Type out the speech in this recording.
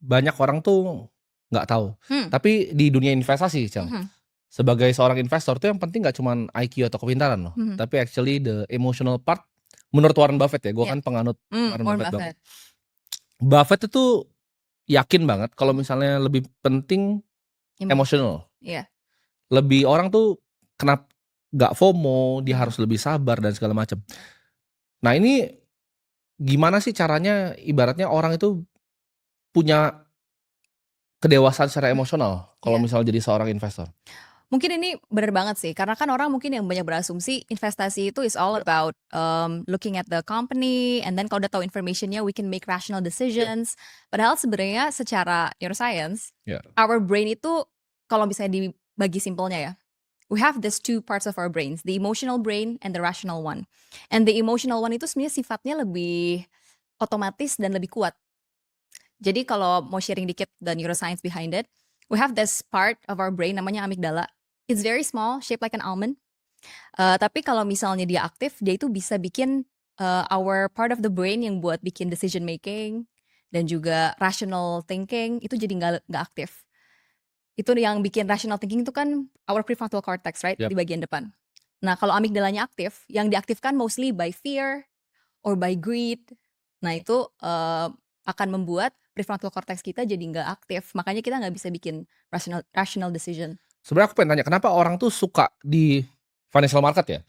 banyak orang tuh nggak tahu. Hmm. Tapi di dunia investasi, Cel, Mhm. sebagai seorang investor tuh yang penting nggak cuman IQ atau kepintaran loh, Mhm. tapi actually the emotional part menurut Warren Buffett ya, gua Iya. kan penganut Warren Warren Buffett banget. Buffett. Buffett itu yakin banget kalau misalnya lebih penting Emotion. emotional. Iya. Lebih orang tuh nggak FOMO, dia Mhm. harus lebih sabar dan segala macam. Nah ini gimana sih caranya ibaratnya orang itu punya kedewasaan secara emosional kalau Iya. misalnya jadi seorang investor? Mungkin ini bener banget sih, karena kan orang mungkin yang banyak berasumsi investasi itu is all about, looking at the company and then kalau udah tahu information-nya we can make rational decisions. Padahal sebenarnya secara neuroscience, Ya. our brain itu kalau misalnya dibagi simpelnya ya, we have these two parts of our brains, the emotional brain and the rational one. And the emotional one itu sebenarnya sifatnya lebih otomatis dan lebih kuat. Jadi kalau mau sharing dikit the neuroscience behind it, we have this part of our brain namanya amygdala. It's very small, shaped like an almond. Tapi kalau misalnya dia aktif, dia itu bisa bikin our part of the brain yang buat bikin decision making dan juga rational thinking itu jadi nggak aktif. Itu yang bikin rational thinking itu kan our prefrontal cortex, right? Yap. Di bagian depan. Nah, kalau amigdalanya aktif, yang diaktifkan mostly by fear or by greed. Nah, itu akan membuat prefrontal cortex kita jadi nggak aktif. Makanya kita nggak bisa bikin rational decision. Sebenarnya aku pengen tanya, kenapa orang tuh suka di financial market ya?